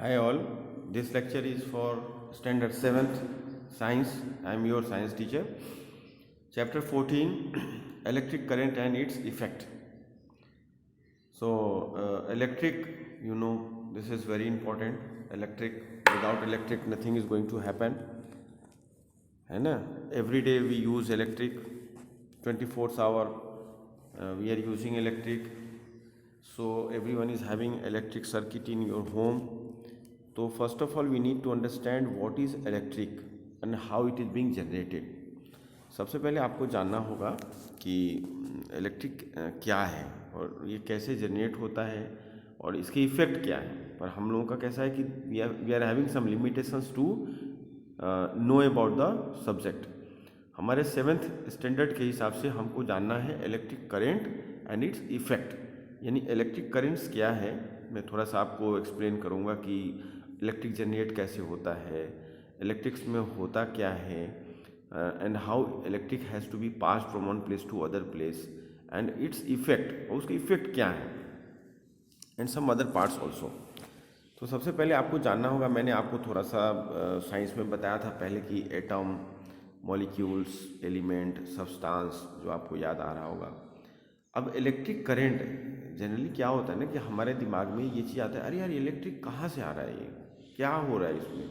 Hi all, this lecture is for standard 7th science. I am your science teacher. Chapter 14 electric current and its effect. So electric, this is very important. Electric, without electric nothing is going to happen. है ना? Every day we use electric, 24 hour we are using electric. So everyone is having electric circuit in your home. तो first of all we need to understand what is electric and how it is being generated. सबसे पहले आपको जानना होगा कि electric क्या है और ये कैसे जनरेट होता है और इसके इफ़ेक्ट क्या है। पर हम लोगों का कैसा है कि we are having some limitations to know about the subject. हमारे 7th स्टैंडर्ड के हिसाब से हमको जानना है electric current and its effect, यानी इलेक्ट्रिक करेंट्स क्या है। मैं थोड़ा सा आपको एक्सप्लेन करूँगा कि इलेक्ट्रिक जनरेट कैसे होता है, इलेक्ट्रिक्स में होता क्या है, and how electric has to be pass from one place to other place and its effect, और उसका इफेक्ट क्या है, and some other parts also. तो सबसे पहले आपको जानना होगा, मैंने आपको थोड़ा सा साइंस में बताया था पहले कि एटम, मॉलिक्यूल्स, एलिमेंट, सब्सटेंस, जो आपको याद आ रहा होगा। अब इलेक्ट्रिक करंट जनरली क्या होता है ना कि हमारे दिमाग में ये चीज़ आता है, अरे यार इलेक्ट्रिक कहाँ से आ रहा है, ये क्या हो रहा है इसमें।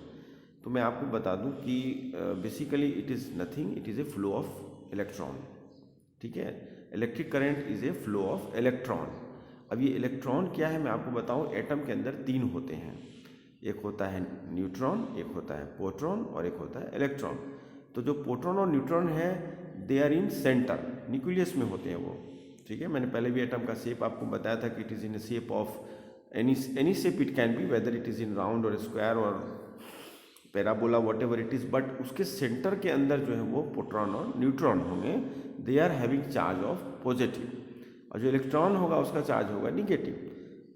तो मैं आपको बता दूं कि basically it is nothing, it is A flow of electron. ठीक है, electric current is a flow of electron. अब ये इलेक्ट्रॉन क्या है मैं आपको बताऊं। एटम के अंदर 3 होते हैं, एक होता है न्यूट्रॉन, एक होता है प्रोटॉन और एक होता है इलेक्ट्रॉन। तो जो प्रोटॉन और न्यूट्रॉन है they are in centre, nucleus में होते हैं वो। ठीक है, मैंने पहले भी एटम का शेप आपको बताया था कि it is in the shape of any shape it can be, whether it is in round और स्क्वायर और parabola, whatever it is. But उसके सेंटर के अंदर जो है वो प्रोटॉन और न्यूट्रॉन होंगे, they are having charge of positive, और जो इलेक्ट्रॉन होगा उसका चार्ज होगा निगेटिव।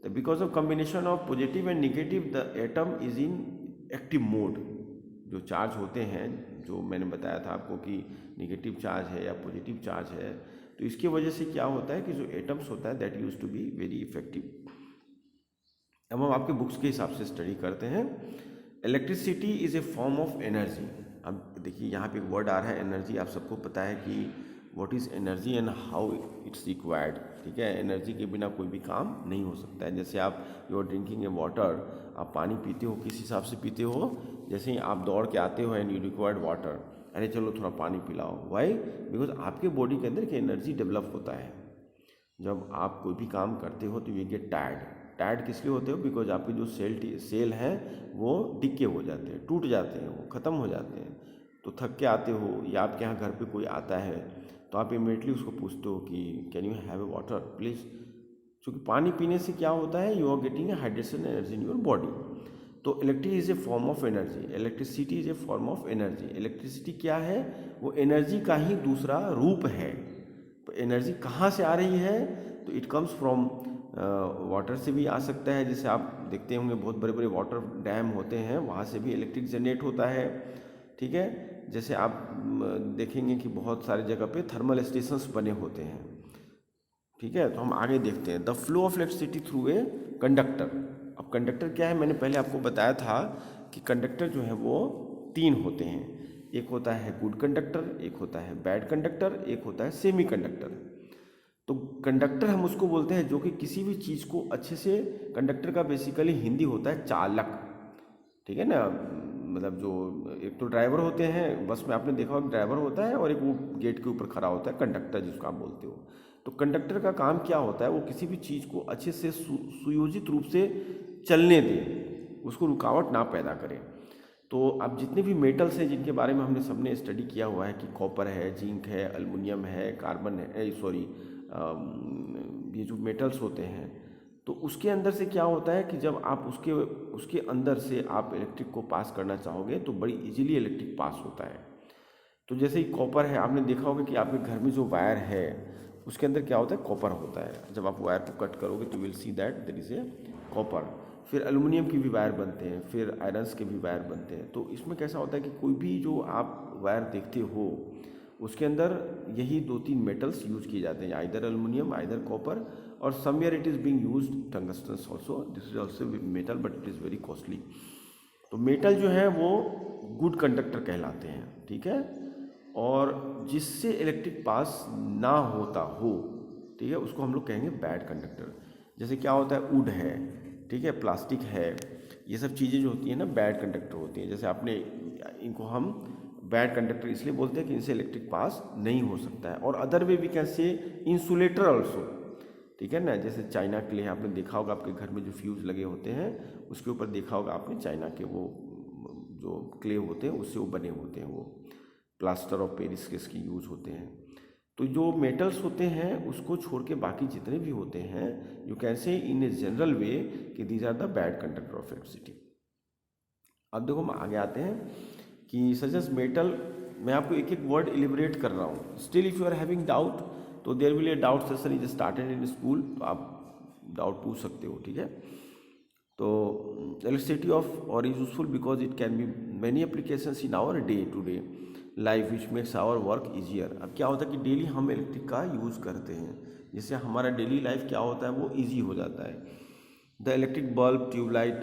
तो because of combination of positive and negative the atom is in active mode. जो चार्ज होते हैं, जो मैंने बताया था आपको कि निगेटिव चार्ज है या पॉजिटिव चार्ज है, तो इसकी वजह से क्या होता है कि जो एटम्स होता है that use to be very effective. अब हम आपके बुक्स के हिसाब से स्टडी करते हैं। Electricity is a form of energy. अब देखिए यहाँ पे एक वर्ड आ रहा है एनर्जी। आप सबको पता है कि what is energy and how it's required. ठीक है, एनर्जी के बिना कोई भी काम नहीं हो सकता है। जैसे आप you are drinking a water, आप पानी पीते हो, किस हिसाब से पीते हो, जैसे ही आप दौड़ के आते हो एंड यू रिक्वायर्ड वाटर, अरे चलो थोड़ा पानी पिलाओ। वाई? बिकॉज आपके बॉडी के अंदर एक एनर्जी डेवलप होता है। जब आप कोई भी काम करते हो तो यू गेट टायर्ड। टायर्ड किस लिए होते हो? बिकॉज आपके जो सेल हैं वो डिके हो जाते हैं, टूट जाते हैं, वो ख़त्म हो जाते हैं। तो थक के आते हो या आपके यहाँ घर पे कोई आता है तो आप इमीडिएटली उसको पूछते हो कि can you have a water please. क्योंकि पानी पीने से क्या होता है, you are getting a hydration energy in your body. तो electric is a form of energy, electricity is a form of energy. Electricity क्या है? वो एनर्जी का ही दूसरा रूप है। तो एनर्जी कहाँ से आ रही है? तो इट कम्स फ्रॉम वाटर से भी आ सकता है। जैसे आप देखते होंगे बहुत बड़े बड़े वाटर डैम होते हैं, वहाँ से भी इलेक्ट्रिक जनरेट होता है। ठीक है, जैसे आप देखेंगे कि बहुत सारी जगह पे थर्मल स्टेशंस बने होते हैं। ठीक है, तो हम आगे देखते हैं। The flow of electricity through a conductor. अब कंडक्टर क्या है, मैंने पहले आपको बताया था कि कंडक्टर जो है वो 3 होते हैं। एक होता है गुड कंडक्टर, एक होता है बैड कंडक्टर, एक होता है सेमी कंडक्टर। तो कंडक्टर हम उसको बोलते हैं जो कि किसी भी चीज़ को अच्छे से, कंडक्टर का बेसिकली हिंदी होता है चालक। ठीक है ना, मतलब जो एक तो ड्राइवर होते हैं, बस में आपने देखा होगा ड्राइवर होता है, और एक वो गेट के ऊपर खड़ा होता है कंडक्टर, जिसको आप बोलते हो। तो कंडक्टर का काम क्या होता है, वो किसी भी चीज़ को अच्छे से सुयोजित रूप से चलने दे, उसको रुकावट ना पैदा करे। तो अब जितने भी मेटल्स हैं जिनके बारे में हमने सबने स्टडी किया हुआ है कि कॉपर है, जिंक है, एल्युमिनियम है, कार्बन है, सॉरी ये जो मेटल्स होते हैं, तो उसके अंदर से क्या होता है कि जब आप उसके अंदर से आप इलेक्ट्रिक को पास करना चाहोगे तो बड़ी इजीली इलेक्ट्रिक पास होता है। तो जैसे ही कॉपर है, आपने देखा होगा कि आपके घर में जो वायर है उसके अंदर क्या होता है, कॉपर होता है। जब आप वायर को कट करोगे तो will see that there is a copper. फिर एल्युमिनियम की भी वायर बनते हैं, फिर आयरन्स के भी वायर बनते हैं। तो इसमें कैसा होता है कि कोई भी जो आप वायर देखते हो उसके अंदर यही 2-3 मेटल्स यूज किए जाते हैं, आइदर एल्युमिनियम, आइदर कॉपर, और somewhere it is being used tungsten also, this is also metal but it is very costly. तो मेटल जो है वो गुड कंडक्टर कहलाते हैं, ठीक है, और जिससे इलेक्ट्रिक पास ना होता हो, ठीक है, उसको हम लोग कहेंगे बैड कंडक्टर। जैसे क्या होता है, वुड है, ठीक है, प्लास्टिक है, ये सब चीज़ें जो होती हैं ना बैड कंडक्टर होती हैं। जैसे आपने इनको हम बैड कंडक्टर इसलिए बोलते हैं कि इनसे इलेक्ट्रिक पास नहीं हो सकता है। और other way we can say insulator also, ठीक है ना। जैसे चाइना के लिए आपने देखा होगा, आपके घर में जो फ्यूज़ लगे होते हैं उसके ऊपर देखा होगा आपने, चाइना के वो जो क्ले होते हैं उससे वो बने होते हैं, वो प्लास्टर ऑफ पेरिस के इसके यूज़ होते हैं। तो जो मेटल्स होते हैं उसको छोड़ के बाकी जितने भी होते हैं, you can say in A general way कि these are the bad conductor of electricity. अब देखो हम आगे आते हैं कि सच एज मेटल, मैं आपको एक एक वर्ड इलिबरेट कर रहा हूँ। Still if you are having doubt, तो there will a doubt session is started in school, तो आप डाउट पूछ सकते हो, ठीक है। तो इलेक्ट्रिसिटी ऑफ और is useful because it can be many applications in our day to day life which makes our work easier. अब क्या होता है कि डेली हम इलेक्ट्रिक का यूज़ करते हैं, जिससे हमारा डेली लाइफ क्या होता है वो ईजी हो जाता है। The electric bulb, tubelight,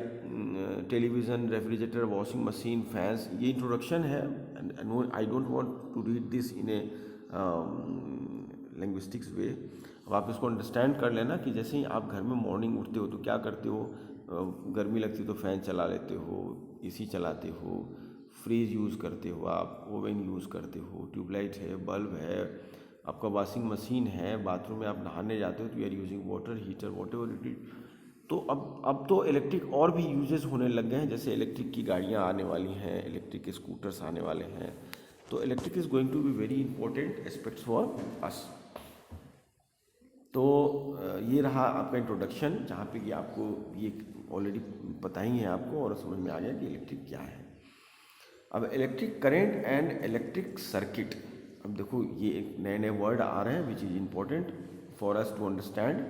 television, refrigerator, washing machine, fans, ये इंट्रोडक्शन है। And I don't want to read this in a linguistics way. अब आप इसको अंडरस्टैंड कर लेना कि जैसे ही आप घर में मॉर्निंग उठते हो तो क्या करते हो, गर्मी लगती तो फैन चला लेते हो, एसी चलाते हो, फ्रिज यूज़ करते हो, आप ओवन यूज़ करते हो, ट्यूबलाइट है, बल्ब है, आपका वॉशिंग मशीन है, बाथरूम में आप नहाने जाते हो तो you are using water heater, whatever it is. तो अब तो इलेक्ट्रिक और भी यूजेस होने लग गए हैं, जैसे इलेक्ट्रिक की गाड़ियाँ आने वाली हैं, इलेक्ट्रिक के स्कूटर्स आने वाले हैं। तो electric is going to be very important aspects for us. तो ये रहा आपका इंट्रोडक्शन, जहाँ पे कि आपको ये ऑलरेडी पता ही है आपको और समझ में आ गया कि इलेक्ट्रिक क्या है। अब electric current and electric circuit, अब देखो ये एक नए नए वर्ड आ रहे हैं which is important for us to understand.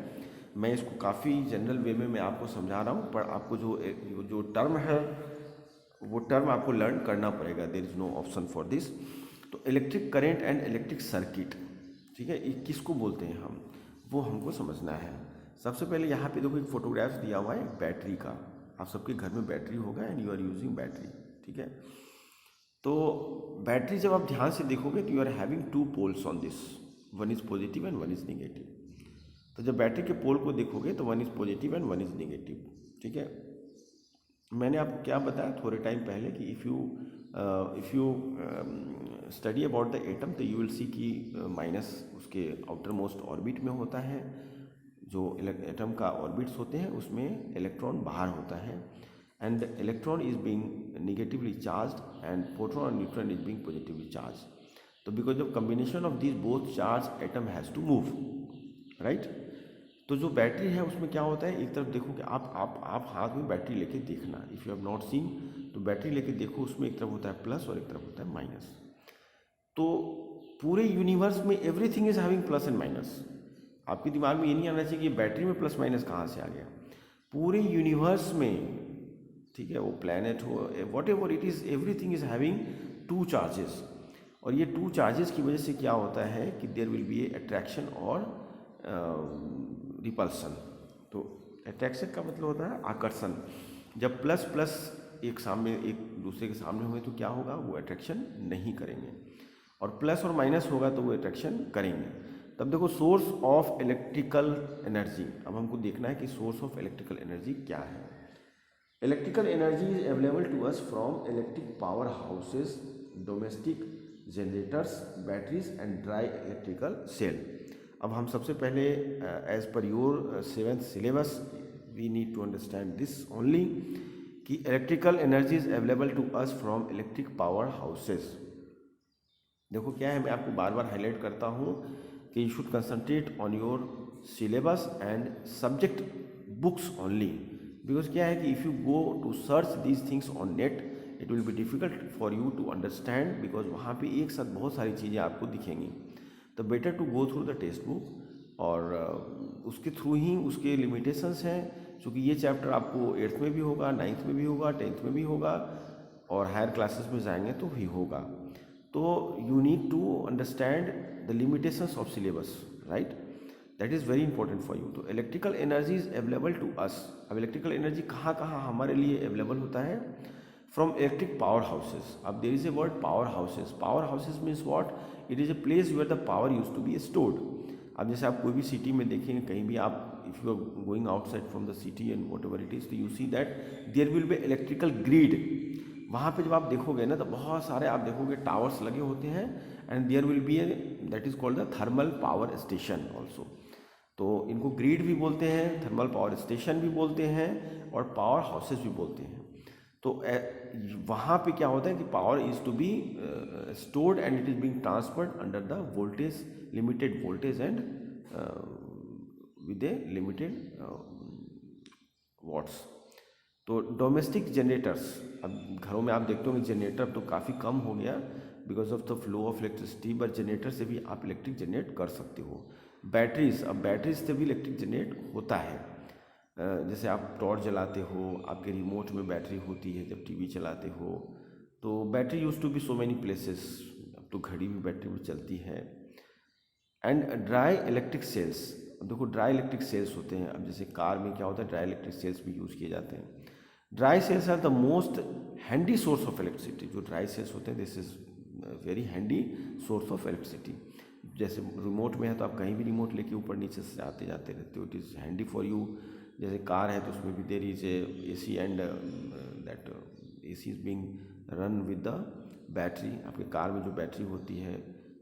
मैं इसको काफ़ी जनरल वे में मैं आपको समझा रहा हूँ, पर आपको जो टर्म है वो टर्म आपको लर्न करना पड़ेगा, there is no option for this. तो electric current and electric circuit, ठीक है, ये किसको बोलते हैं हम, वो हमको समझना है। सबसे पहले यहाँ पे देखो एक फोटोग्राफ्स दिया हुआ है बैटरी का। आप सबके घर में बैटरी होगा and you are using battery, ठीक है। तो बैटरी जब आप ध्यान से देखोगे तो you are having two poles on this, one is positive and one is negative. तो जब बैटरी के पोल को देखोगे तो one is positive and one is negative, ठीक है। मैंने आपको क्या बताया थोड़े टाइम पहले कि if you study about the atom तो यू विल सी कि माइनस उसके आउटर मोस्ट ऑर्बिट में होता है। जो एटम का ऑर्बिट्स होते हैं उसमें इलेक्ट्रॉन बाहर होता है, and electron is being negatively charged and proton और neutron is being positively charge. तो because of combination of this both charge atom has to move, right. तो जो बैटरी है उसमें क्या होता है, एक तरफ देखो कि आप हाथ में बैटरी लेके देखना, if you have not seen तो बैटरी लेके देखो, उसमें एक तरफ होता है प्लस और एक तरफ होता है माइनस। तो पूरे यूनिवर्स में everything is having plus and minus. आपके दिमाग में ये नहीं आना चाहिए कि बैटरी में प्लस माइनस कहाँ से आ गया। पूरे यूनिवर्स में, ठीक है, वो प्लैनेट हो what ever it is, everything is having two charges. और ये टू चार्जेस की वजह से क्या होता है कि there will be a attraction और रिपल्सन। तो अट्रैक्शन का मतलब होता है आकर्षण। जब प्लस प्लस एक सामने एक दूसरे के सामने हुए तो क्या होगा, वो अट्रैक्शन नहीं करेंगे, और प्लस और माइनस होगा तो वो अट्रैक्शन करेंगे। तब देखो सोर्स ऑफ इलेक्ट्रिकल एनर्जी, अब हमको देखना है कि सोर्स ऑफ इलेक्ट्रिकल एनर्जी क्या है। Electrical energy is available to us from electric power houses, domestic generators, batteries and dry electrical cell. अब हम सबसे पहले as per your 7th syllabus we need to understand this only कि electrical energy is available to us from electric power houses. देखो क्या है, मैं आपको बार बार हाईलाइट करता हूँ कि you should concentrate on your syllabus and subject books only, because क्या है कि if you go to search these things on net it will be difficult for you to understand, because वहाँ पे एक साथ बहुत सारी चीज़ें आपको दिखेंगी। तो better to go through the text book, और उसके थ्रू ही उसके लिमिटेशंस हैं, क्योंकि ये चैप्टर आपको 8th में भी होगा, 9th में भी होगा, 10th में भी होगा, और हायर क्लासेस में जाएंगे तो भी होगा। तो you need to understand the limitations of syllabus, right. That is very important for you. तो electrical energy is available to us. अब इलेक्ट्रिकल एनर्जी कहाँ कहाँ हमारे लिए अवेलेबल होता है? From electric power houses. अब there is a word power houses. Power houses means what? It is a place where the power use to be stored. अब जैसे आप कोई भी सिटी में देखेंगे, कहीं भी आप if you are going outside from the city and whatever it is, तो you see that there will be electrical grid. वहाँ पे जब आप देखोगे ना तो बहुत सारे आप देखोगे टावर्स लगे होते हैं, and there will be a that is called the thermal power station also. तो इनको ग्रिड भी बोलते हैं, थर्मल पावर स्टेशन भी बोलते हैं, और पावर हाउसेस भी बोलते हैं। तो वहाँ पे क्या होता है कि power is to be stored and it is being transferred under the voltage, limited voltage and with a limited watts. तो डोमेस्टिक जनरेटर्स, अब घरों में आप देखते होंगे जनरेटर तो काफ़ी कम हो गया because of the flow of electricity, but generator से भी आप इलेक्ट्रिक जनरेट कर सकते हो। बैटरीज, अब बैटरीज से भी इलेक्ट्रिक जनरेट होता है। जैसे आप टॉर्च जलाते हो, आपके रिमोट में बैटरी होती है, जब टीवी चलाते हो तो battery use to be so many places. अब तो घड़ी भी बैटरी में चलती है। एंड ड्राई इलेक्ट्रिक सेल्स, अब देखो ड्राई इलेक्ट्रिक सेल्स होते हैं। अब जैसे कार में क्या होता है, ड्राई इलेक्ट्रिक सेल्स भी यूज़ किए जाते हैं। Dry cells are the most handy source of electricity. जो ड्राई सेल्स होते हैं this is very handy source of electricity. जैसे रिमोट में है तो आप कहीं भी रिमोट लेके ऊपर नीचे से आते जाते रहते हो, it is handy for you. जैसे कार है तो उसमें भी there is A C and that A C is being run with the battery. आपके कार में जो बैटरी होती है,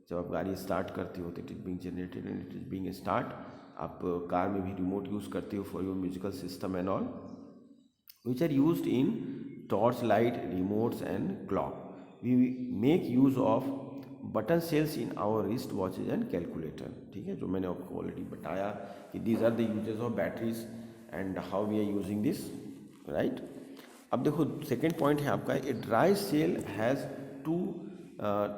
जब आप गाड़ी स्टार्ट करते हो तो it is being generated and it is being start. आप कार में भी रिमोट यूज़ करते हो for your musical system and all, which are used in torch light, remotes and clock. We make use of button cells in our wrist watches and calculator. ठीक है, जो मैंने आपको ऑलरेडी बताया कि these are the uses of batteries and how we are using this, right? अब देखो second point है आपका, a dry cell has two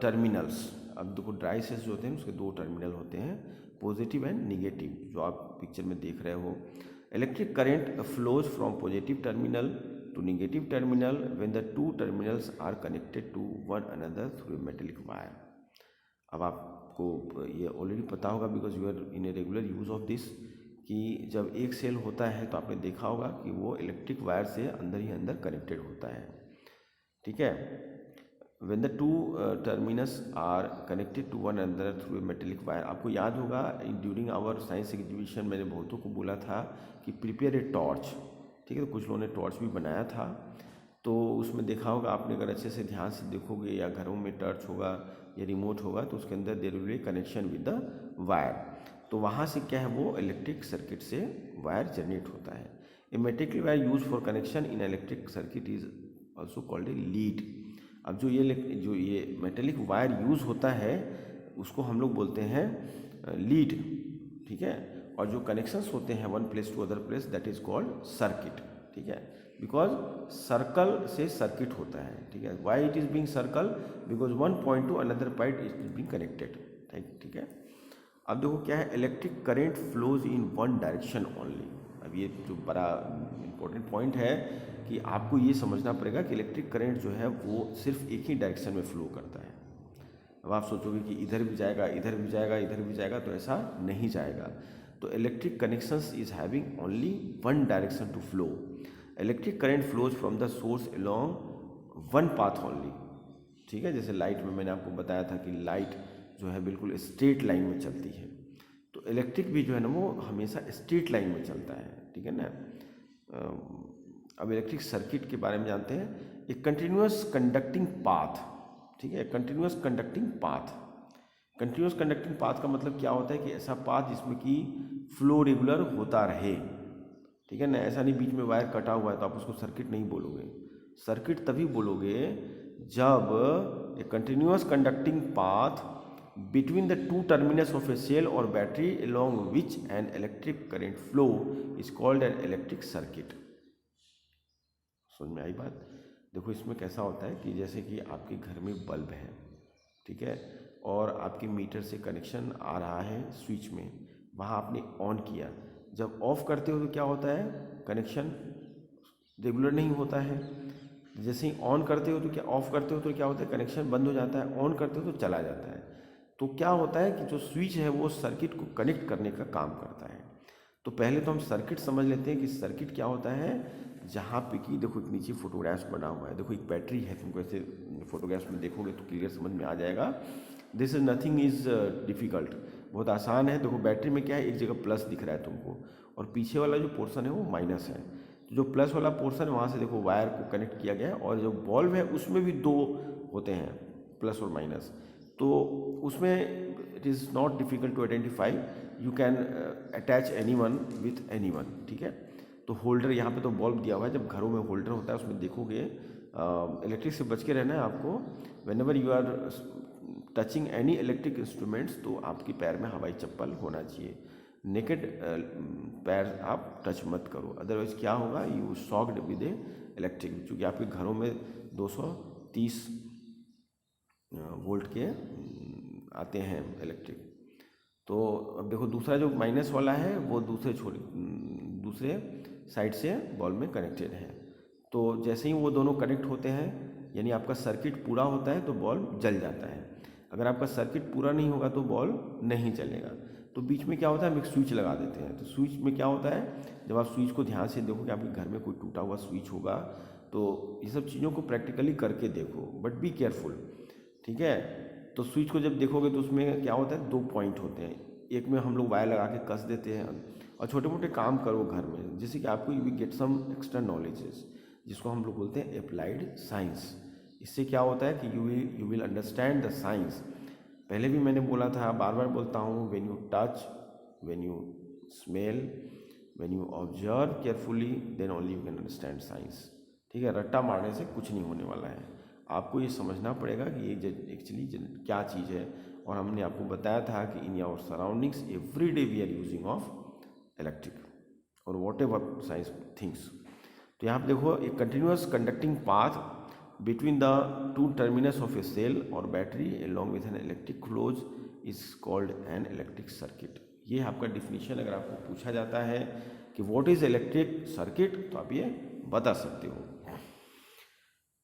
terminals. अब देखो ड्राई सेल्स जो होते हैं उसके दो टर्मिनल होते हैं, पॉजिटिव एंड निगेटिव, जो आप पिक्चर में देख रहे हो। Electric current flows from positive terminal to negative terminal when the two terminals are connected to one another through a metallic wire. अब आपको ये ऑलरेडी पता होगा because you are in a regular use of this, कि जब एक cell होता है तो आपने देखा होगा कि वो इलेक्ट्रिक वायर से अंदर ही अंदर कनेक्टेड होता है। ठीक है, when the two terminus are connected to one another through a metallic wire। आपको याद होगा ड्यूरिंग आवर साइंस एग्जीबिशन मैंने बहुतों को बोला था कि प्रिपेयर ए टॉर्च। ठीक है, तो कुछ लोगों ने टॉर्च भी बनाया था, तो उसमें देखा होगा आपने, अगर अच्छे से ध्यान से देखोगे या घरों में टॉर्च होगा या रिमोट होगा तो उसके अंदर there will be connection with the wire. तो वहाँ से क्या है, वो इलेक्ट्रिक सर्किट से वायर जनरेट होता है। A metal wire use for connection in electric circuit is also called a lead. अब जो ये मेटेलिक वायर यूज़ होता है उसको हम लोग बोलते हैं लीड। ठीक है, और जो कनेक्शंस होते हैं one place to other place that is called circuit. ठीक है, बिकॉज सर्कल से सर्किट होता है। ठीक है, why it is being circle, because one point two another point is being connected. ठीक है, अब देखो क्या है, electric current flows in one direction only. अब ये जो बड़ा इंपॉर्टेंट पॉइंट है कि आपको ये समझना पड़ेगा कि इलेक्ट्रिक करंट जो है वो सिर्फ एक ही डायरेक्शन में फ्लो करता है। अब आप सोचोगे कि इधर भी जाएगा, इधर भी जाएगा, इधर भी जाएगा, तो ऐसा नहीं जाएगा। तो electric connections is having only one direction to flow. Electric current flows from the source along one path only. ठीक है, जैसे लाइट में मैंने आपको बताया था कि लाइट जो है बिल्कुल स्ट्रेट लाइन में चलती है, तो इलेक्ट्रिक भी जो है ना वो हमेशा स्ट्रेट लाइन में चलता है। ठीक है ना। अब इलेक्ट्रिक सर्किट के बारे में जानते हैं। एक कंटिन्यूअस कंडक्टिंग पाथ। ठीक है, continuous conducting path. Continuous conducting path का मतलब क्या होता है कि ऐसा पाथ जिसमें कि फ्लो रेगुलर होता रहे। ठीक है ना, ऐसा नहीं बीच में वायर कटा हुआ है तो आप उसको सर्किट नहीं बोलोगे। सर्किट तभी बोलोगे जब ए continuous conducting path between the two terminus of a cell or battery along which an electric current flow is called an electric circuit। समझ में आई बात? देखो इसमें कैसा होता है कि जैसे कि आपके घर में बल्ब है, ठीक है, और आपके मीटर से कनेक्शन आ रहा है स्विच में, वहाँ आपने ऑन किया, जब ऑफ करते हो तो क्या होता है, कनेक्शन रेगुलर नहीं होता है। जैसे ही ऑन करते हो तो क्या, ऑफ करते हो तो क्या होता है, कनेक्शन बंद हो जाता है, ऑन करते हो तो चला जाता है। तो क्या होता है कि जो स्विच है वो सर्किट को कनेक्ट करने का काम करता है। तो पहले तो हम सर्किट समझ लेते हैं कि सर्किट क्या होता है। जहाँ पे कि देखो एक नीचे फोटोग्राफ्स बना हुआ है, देखो एक बैटरी है, तुमको ऐसे फोटोग्राफ्स में देखोगे तो क्लियर समझ में आ जाएगा। This is nothing is difficult, बहुत आसान है। देखो बैटरी में क्या है, एक जगह प्लस दिख रहा है तुमको और पीछे वाला जो पोर्शन है वो माइनस है। तो जो प्लस वाला पोर्शन है वहाँ से देखो वायर को कनेक्ट किया गया है, और जो बल्ब है उसमें भी दो होते हैं, प्लस और माइनस। तो उसमें it is not difficult to identify, you can attach any one with any one, ठीक है। तो होल्डर यहाँ पे तो बल्ब दिया हुआ है, जब घरों में होल्डर होता है उसमें देखोगे, इलेक्ट्रिक से बच के रहना है आपको। Whenever you are touching any electric instruments तो आपके पैर में हवाई चप्पल होना चाहिए, नेकेड पैर आप टच मत करो, अदरवाइज क्या होगा, you shocked with A electric, क्योंकि आपके घरों में 230 वोल्ट के आते हैं इलेक्ट्रिक। तो अब देखो दूसरा जो माइनस वाला है वो दूसरे साइड से बल्ब में कनेक्टेड है। तो जैसे ही वो दोनों कनेक्ट होते हैं, यानी आपका सर्किट पूरा होता है तो बल्ब जल जाता है। अगर आपका सर्किट पूरा नहीं होगा तो बल्ब नहीं चलेगा। तो बीच में क्या होता है, हम एक स्विच लगा देते हैं। तो स्विच में क्या होता है, जब आप स्विच को ध्यान से देखोगे, आपके घर में कोई टूटा हुआ स्विच होगा, तो ये सब चीज़ों को प्रैक्टिकली करके देखो, बट बी केयरफुल, ठीक है। तो स्विच को जब देखोगे तो उसमें क्या होता है, दो पॉइंट होते हैं, एक में हम लोग वायर लगा के कस देते हैं, और छोटे मोटे काम करो घर में, जिससे कि आपको you will get some extra knowledges, जिसको हम लोग बोलते हैं अप्लाइड साइंस। इससे क्या होता है कि you will understand the science. पहले भी मैंने बोला था, बार बार बोलता हूँ, when you touch, when you smell, when you observe carefully, then only you can understand science, ठीक है। रट्टा मारने से कुछ नहीं होने वाला है, आपको ये समझना पड़ेगा कि ये एक्चुअली क्या चीज़ है। और हमने आपको बताया था कि in our surroundings every day we are using of electric और वॉट एवर साइंस थिंग्स। तो यहाँ पर देखो, एक continuous conducting path between the two terminus of a cell और battery along with an electric flows is called an electric circuit। ये आपका definition अगर आपको पूछा जाता है कि व्हाट इज इलेक्ट्रिक सर्किट, तो आप ये बता सकते हो।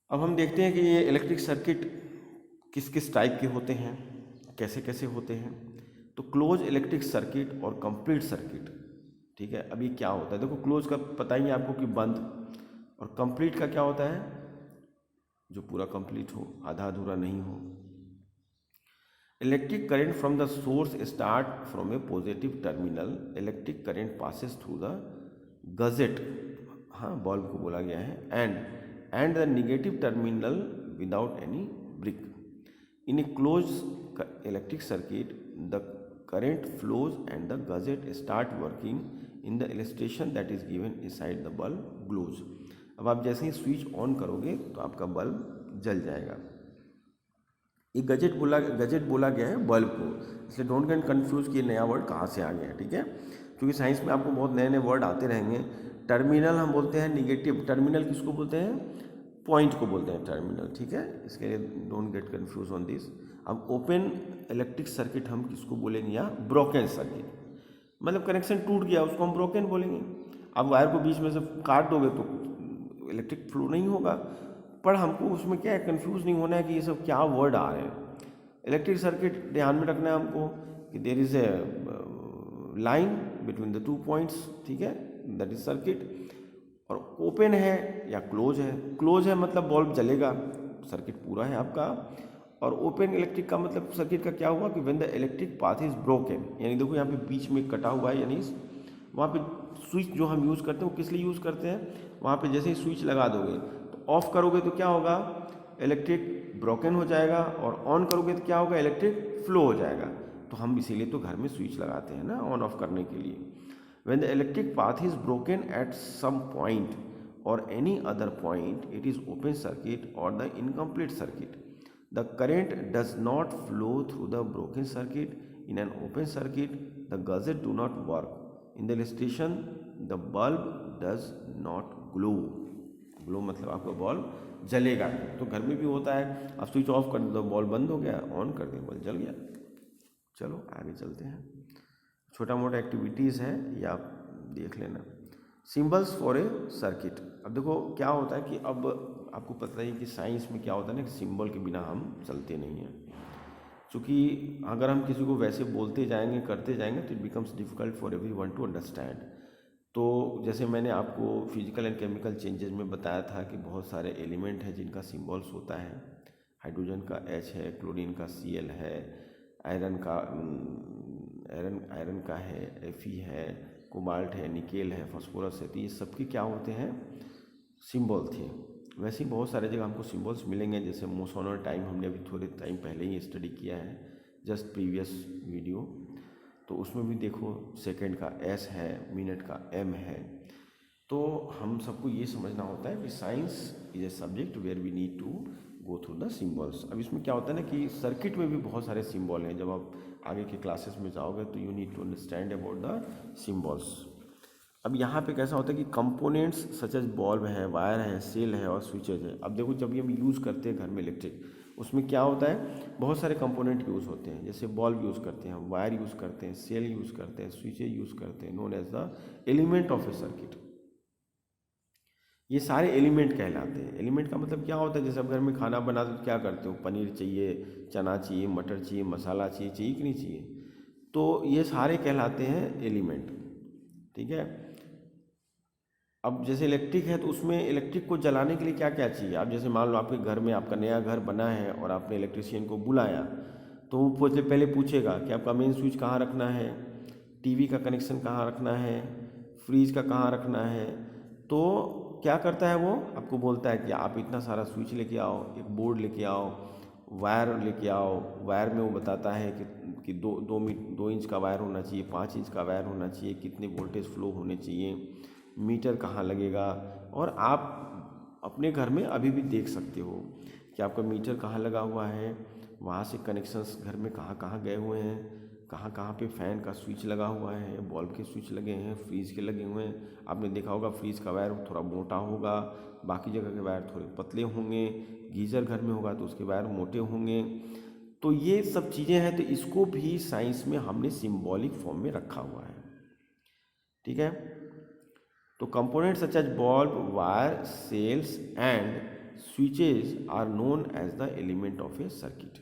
अब हम देखते हैं कि ये इलेक्ट्रिक सर्किट किस किस टाइप के होते हैं, कैसे कैसे होते हैं। तो क्लोज इलेक्ट्रिक सर्किट और कंप्लीट सर्किट, ठीक है। अभी क्या होता है, देखो क्लोज का पता ही है आपको कि बंद, और कंप्लीट का क्या होता है, जो पूरा कंप्लीट हो, आधा अधूरा नहीं हो। Electric current from the source start from a positive terminal, electric current passes through the gadget, हाँ बल्ब को बोला गया है, and the negative terminal without any break. In a close electric circuit the current flows and the gadget start working in the illustration that is given inside the bulb glows। अब आप जैसे ही switch on करोगे तो आपका bulb जल जाएगा। ये gazette बोला गया है बल्ब को, इसलिए डोंट गेट कंफ्यूज कि ये नया वर्ड कहाँ से आ गया है, ठीक है। क्योंकि साइंस में आपको बहुत नए नए वर्ड आते रहेंगे। टर्मिनल हम बोलते हैं निगेटिव, टर्मिनल किसको बोलते हैं, पॉइंट को बोलते हैं टर्मिनल, ठीक है। इसके लिए don't get confuse on this. अब ओपन इलेक्ट्रिक सर्किट हम किसको बोलेंगे, या ब्रोकन सर्किट, मतलब कनेक्शन टूट गया उसको हम ब्रोकन बोलेंगे। अब वायर को बीच में से काट दोगे तो इलेक्ट्रिक फ्लो नहीं होगा, पर हमको उसमें क्या है, कंफ्यूज नहीं होना है कि ये सब क्या वर्ड आ रहे हैं। इलेक्ट्रिक सर्किट ध्यान में रखना है हमको कि there is a line between the two points, ठीक है, दैट इज सर्किट। और ओपन है या क्लोज है, क्लोज है मतलब बल्ब जलेगा, सर्किट पूरा है आपका। और ओपन इलेक्ट्रिक का मतलब सर्किट का क्या हुआ कि when the electric path is broken, यानी देखो यहाँ पे बीच में कटा हुआ है, यानी वहाँ पे स्विच जो हम यूज़ करते हैं वो किस लिए यूज़ करते हैं, वहाँ पे जैसे ही स्विच लगा दोगे तो ऑफ करोगे तो क्या होगा, इलेक्ट्रिक ब्रोकन हो जाएगा, और ऑन करोगे तो क्या होगा, इलेक्ट्रिक फ्लो हो जाएगा। तो हम इसीलिए तो घर में स्विच लगाते हैं ना, ऑन ऑफ करने के लिए। When the electric path is broken at some point और any other point, it is open circuit और the incomplete circuit. The current does not flow through the broken circuit. In an open circuit, the gadget do not work. In the illustration, the bulb does not glow. Glow मतलब आपका bulb जलेगा। तो घर में भी होता है, आप स्विच ऑफ कर दो बल्ब बंद हो गया, ऑन कर दे बल्ब जल गया। चलो आगे चलते हैं, छोटा मोटा एक्टिविटीज़ है ये आप देख लेना। Symbols for a circuit. अब देखो क्या होता है कि अब आपको पता है कि साइंस में क्या होता है ना कि सिंबल के बिना हम चलते नहीं हैं। क्योंकि अगर हम किसी को वैसे बोलते जाएंगे करते जाएंगे तो it becomes difficult for everyone to understand. तो जैसे मैंने आपको फिजिकल एंड केमिकल चेंजेस में बताया था कि बहुत सारे एलिमेंट हैं जिनका सिंबल्स होता है। हाइड्रोजन का H है, क्लोरीन का Cl है, आयरन का है Fe है, कोबाल्ट है, निकेल है, फास्फोरस है। तो ये सबके क्या होते हैं, सिंबल थे। वैसे ही बहुत सारे जगह हमको सिंबल्स मिलेंगे, जैसे मोसोनर टाइम हमने अभी थोड़े टाइम पहले ही स्टडी किया है, जस्ट प्रीवियस वीडियो। तो उसमें भी देखो सेकंड का S है, मिनट का M है। तो हम सबको ये समझना होता है कि science is a subject where we need to go through the symbols. अब इसमें क्या होता है ना कि सर्किट में भी बहुत सारे सिंबल हैं। जब आप आगे के क्लासेस में जाओगे तो you need to understand about the symbols. अब यहाँ पे कैसा होता है कि कंपोनेंट्स सच एज बल्ब है, वायर है, सेल है और स्विचेज है। अब देखो जब भी हम यूज़ करते हैं घर में इलेक्ट्रिक, उसमें क्या होता है, बहुत सारे कंपोनेंट यूज़ होते हैं। जैसे बल्ब यूज़ करते हैं, वायर यूज़ करते हैं, सेल यूज़ करते हैं, स्विचेज यूज़ करते हैं, known as the element of a circuit. ये सारे एलिमेंट कहलाते हैं। एलिमेंट का मतलब क्या होता है, जैसे आप घर में खाना बनाते हो तो क्या करते हो, पनीर चाहिए, चना चाहिए, मटर चाहिए, मसाला चाहिए कि नहीं चाहिए, तो ये सारे कहलाते हैं एलिमेंट। ठीक है। अब जैसे इलेक्ट्रिक है तो उसमें इलेक्ट्रिक को जलाने के लिए क्या क्या चाहिए। आप जैसे मान लो आपके घर में आपका नया घर बना है और आपने इलेक्ट्रिशियन को बुलाया, तो वो पहले पूछेगा कि आपका मेन स्विच कहाँ रखना है, टीवी का कनेक्शन कहाँ रखना है, फ्रिज का कहाँ रखना है। तो क्या करता है, वो आपको बोलता है कि आप इतना सारा स्विच लेके आओ, एक बोर्ड लेके आओ, वायर लेके आओ। वायर में वो बताता है कि 2 इंच का वायर होना चाहिए, 5 इंच का वायर होना चाहिए, कितने वोल्टेज फ्लो होने चाहिए, मीटर कहाँ लगेगा। और आप अपने घर में अभी भी देख सकते हो कि आपका मीटर कहाँ लगा हुआ है, वहाँ से कनेक्शंस घर में कहाँ कहाँ गए हुए हैं, कहाँ कहाँ पे फ़ैन का स्विच लगा हुआ है, बल्ब के स्विच लगे हैं, फ्रीज के लगे हुए हैं। आपने देखा होगा फ्रीज का वायर थोड़ा मोटा होगा, बाकी जगह के वायर थोड़े पतले होंगे। गीज़र घर में होगा तो उसके वायर मोटे होंगे। तो ये सब चीज़ें हैं, तो इसको भी साइंस में हमने सिंबॉलिक फॉर्म में रखा हुआ है। ठीक है। तो components such as bulb, wire, cells and switches are known as the element of a circuit.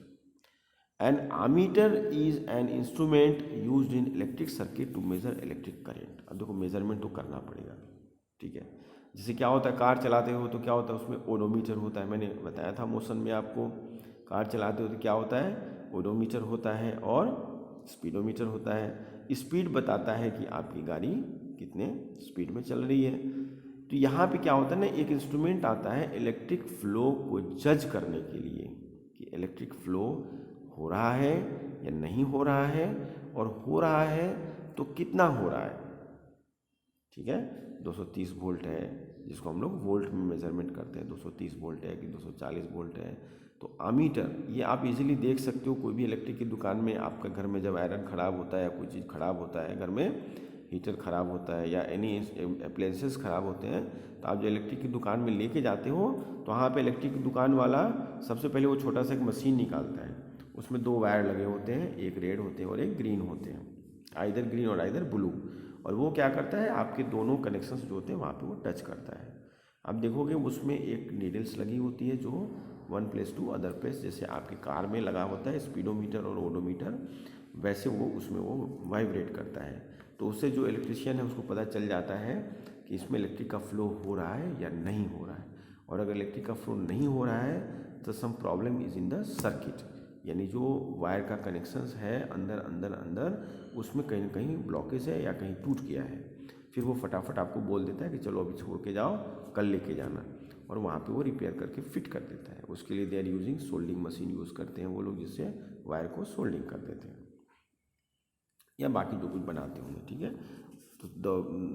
An ammeter is an instrument used in electric circuit to measure electric current. अब देखो measurement तो करना पड़ेगा। ठीक है। जैसे क्या होता है, कार चलाते हो तो क्या होता है, उसमें ओडोमीटर होता है। मैंने बताया था मोशन में आपको, कार चलाते हो तो क्या होता है, ओडोमीटर होता है और स्पीडोमीटर होता है। स्पीड बताता है कि आपकी गाड़ी कितने स्पीड में चल रही है। तो यहाँ पे क्या होता है ना, एक इंस्ट्रूमेंट आता है इलेक्ट्रिक फ्लो को जज करने के लिए कि इलेक्ट्रिक फ्लो हो रहा है या नहीं हो रहा है, और हो रहा है तो कितना हो रहा है। ठीक है। 230 वोल्ट है, जिसको हम लोग वोल्ट में मेजरमेंट करते हैं, 230 वोल्ट है कि 240 वोल्ट है। तो अमीटर ये आप इजीली देख सकते हो। कोई भी इलेक्ट्रिक की दुकान में आपका घर में जब आयरन ख़राब होता है या कोई चीज़ ख़राब होता है, घर में हीटर ख़राब होता है या एनी अप्लायंसेस ख़राब होते हैं, तो आप जो इलेक्ट्रिक की दुकान में लेके जाते हो तो वहाँ पे इलेक्ट्रिक की दुकान वाला सबसे पहले वो छोटा सा एक मशीन निकालता है। उसमें 2 वायर लगे होते हैं, एक रेड होते हैं और एक ग्रीन होते हैं, आइदर ग्रीन और आइदर ब्लू। और वो क्या करता है, आपके दोनों कनेक्शंस जो होते हैं वहाँ पे वो टच करता है। आप देखोगे उसमें एक नीडल्स लगी होती है जो 1 प्लेस टू अदर प्लेस, जैसे आपकी कार में लगा होता है स्पीडोमीटर और ओडोमीटर, वैसे वो उसमें वो वाइब्रेट करता है। तो उससे जो इलेक्ट्रिशियन है उसको पता चल जाता है कि इसमें इलेक्ट्रिक का फ्लो हो रहा है या नहीं हो रहा है। और अगर इलेक्ट्रिक का फ्लो नहीं हो रहा है तो some problem is in the circuit, यानी जो वायर का कनेक्शंस है अंदर अंदर अंदर उसमें कहीं ना कहीं ब्लॉकेज है या कहीं टूट गया है। फिर वो फटाफट आपको बोल देता है कि चलो अभी छोड़ के जाओ, कल लेके जाना, और वहाँ पे वो रिपेयर करके फिट कर देता है। उसके लिए they are using soldering machine use करते हैं वो लोग, जिससे वायर को सोल्डिंग कर देते हैं या बाकी जो कुछ बनाते होंगे। ठीक है। तो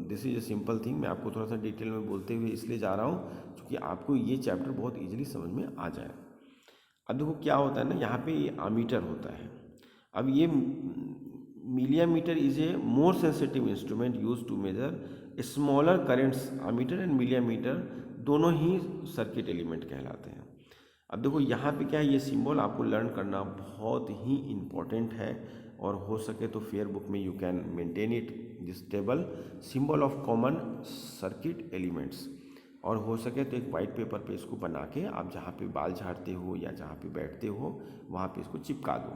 this is a simple thing. मैं आपको थोड़ा सा डिटेल में बोलते हुए इसलिए जा रहा हूँ क्योंकि आपको ये चैप्टर बहुत ईजिली समझ में आ जाए। अब देखो क्या होता है ना, यहाँ पे ये आमीटर होता है। अब ये milliammeter is a more sensitive instrument use to measure smaller currents. Ammeter and milliammeter दोनों ही सर्किट एलिमेंट कहलाते हैं। अब देखो यहाँ पे क्या है, ये सिंबल आपको लर्न करना बहुत ही इम्पोर्टेंट है, और हो सके तो फेयर बुक में you can maintain it this table, symbol of common circuit elements. और हो सके तो एक वाइट पेपर पे इसको बना के आप जहाँ पे बाल झाड़ते हो या जहाँ पे बैठते हो वहाँ पे इसको चिपका दो।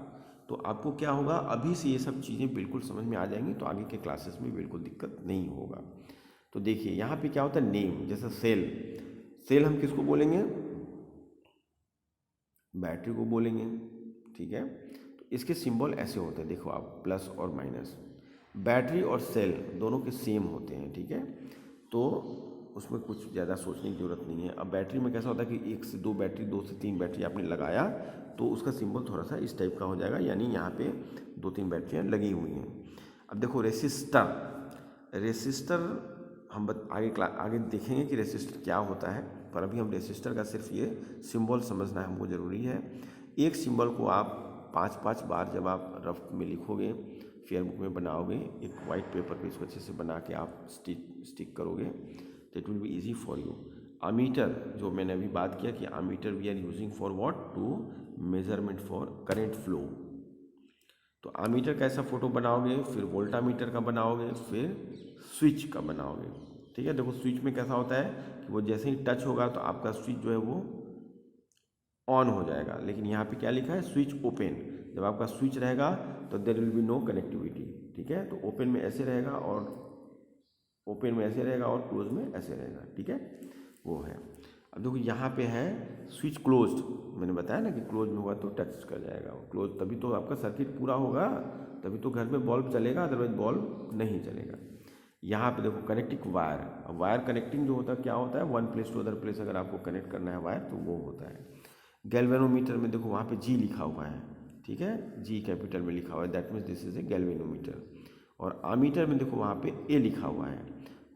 तो आपको क्या होगा, अभी से ये सब चीज़ें बिल्कुल समझ में आ जाएंगी तो आगे के क्लासेस में बिल्कुल दिक्कत नहीं होगा। तो देखिए यहाँ पे क्या होता है, नेम, जैसे सेल, सेल हम किसको बोलेंगे, बैटरी को बोलेंगे, ठीक है। तो इसके सिंबल ऐसे होते हैं, देखो आप, प्लस और माइनस। बैटरी और सेल दोनों के सेम होते हैं, ठीक है। तो उसमें कुछ ज़्यादा सोचने की ज़रूरत नहीं है। अब बैटरी में कैसा होता है कि 1 से 2 बैटरी, 2 से 3 बैटरी आपने लगाया तो उसका सिंबल थोड़ा सा इस टाइप का हो जाएगा, यानी यहाँ पे 2-3 बैटरियाँ लगी हुई हैं। अब देखो रेसिस्टर, रेसिस्टर हम आगे देखेंगे कि रेसिस्टर क्या होता है, पर अभी हम रेसिस्टर का सिर्फ ये सिंबल समझना हमको ज़रूरी है। एक सिंबल को आप 5-5 बार जब आप रफ में लिखोगे, फेयर बुक में बनाओगे, एक वाइट पेपर पे इसको अच्छे से बना के आप स्टिक करोगे तो it will be easy for you. Ammeter, जो मैंने अभी बात किया कि ammeter we are using for what, to measurement for current flow. तो अमीटर का ऐसा फोटो बनाओगे, फिर वोल्टामीटर का बनाओगे, फिर स्विच का बनाओगे, ठीक है। देखो स्विच में कैसा होता है कि वो जैसे ही टच होगा तो आपका स्विच जो है वो ऑन हो जाएगा, लेकिन यहाँ पे क्या लिखा है, स्विच ओपन। जब आपका स्विच रहेगा तो there will be no connectivity, ठीक है। तो ओपन में ऐसे रहेगा और ओपन में ऐसे रहेगा और क्लोज में ऐसे रहेगा, ठीक है, वो है। अब देखो यहाँ पे है स्विच क्लोज्ड, मैंने बताया ना कि क्लोज में होगा तो टच कर जाएगा, क्लोज तभी तो आपका सर्किट पूरा होगा, तभी तो घर में बल्ब चलेगा, अदरवाइज बल्ब नहीं चलेगा। यहाँ पे देखो कनेक्टिंग वायर, वायर कनेक्टिंग जो होता है क्या होता है, one place to other place अगर आपको कनेक्ट करना है वायर तो वो होता है। गैल्वेनोमीटर में देखो वहाँ पे जी लिखा हुआ है, ठीक है, जी कैपिटल में लिखा हुआ है, that means this is a galvanometer. और आमीटर में देखो वहाँ पे ए लिखा हुआ है।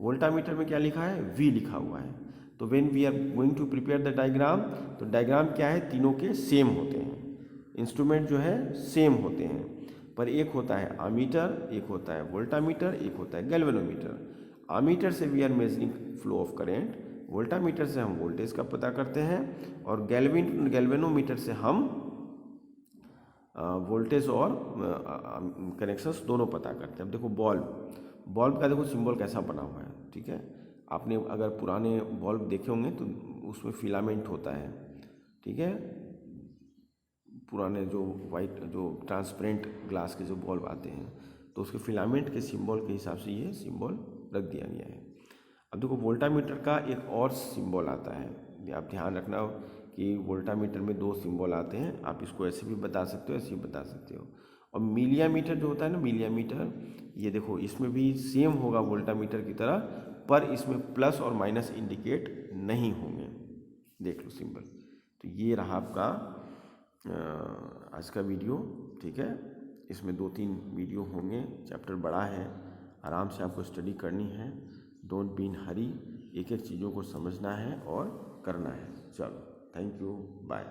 वोल्टामीटर में क्या लिखा है, वी लिखा हुआ है। तो when we are going to prepare the diagram, तो डायग्राम क्या है, तीनों के सेम होते हैं, इंस्ट्रूमेंट जो है सेम होते हैं, पर एक होता है आमीटर, एक होता है वोल्टामीटर, एक होता है गैल्वेनोमीटर। आमीटर से we are measuring flow of current, voltameter से हम वोल्टेज का पता करते हैं, और गैल्वेनोमीटर से हम वोल्टेज और कनेक्शंस दोनों पता करते हैं। अब देखो बल्ब, बल्ब का देखो सिंबल कैसा बना हुआ है, ठीक है। आपने अगर पुराने बल्ब देखे होंगे तो उसमें फिलामेंट होता है, ठीक है, पुराने जो वाइट जो ट्रांसपेरेंट ग्लास के जो बल्ब आते हैं तो उसके फिलामेंट के सिंबल के हिसाब से ये सिंबल रख दिया गया है। अब देखो वोल्टामीटर का एक और सिंबल आता है, आप ध्यान रखना कि वोल्टामीटर में 2 सिंबल आते हैं, आप इसको ऐसे भी बता सकते हो, ऐसे भी बता सकते हो। और मिलियामीटर जो होता है ना, मिलियामीटर, ये देखो इसमें भी सेम होगा वोल्टामीटर की तरह, पर इसमें प्लस और माइनस इंडिकेट नहीं होंगे, देख लो सिंबल। तो ये रहा आपका आज का वीडियो, ठीक है। इसमें 2-3 वीडियो होंगे, चैप्टर बड़ा है, आराम से आपको स्टडी करनी है, डोंट बी इन हरी, एक एक चीज़ों को समझना है और करना है। चलो, थैंक यू, बाय।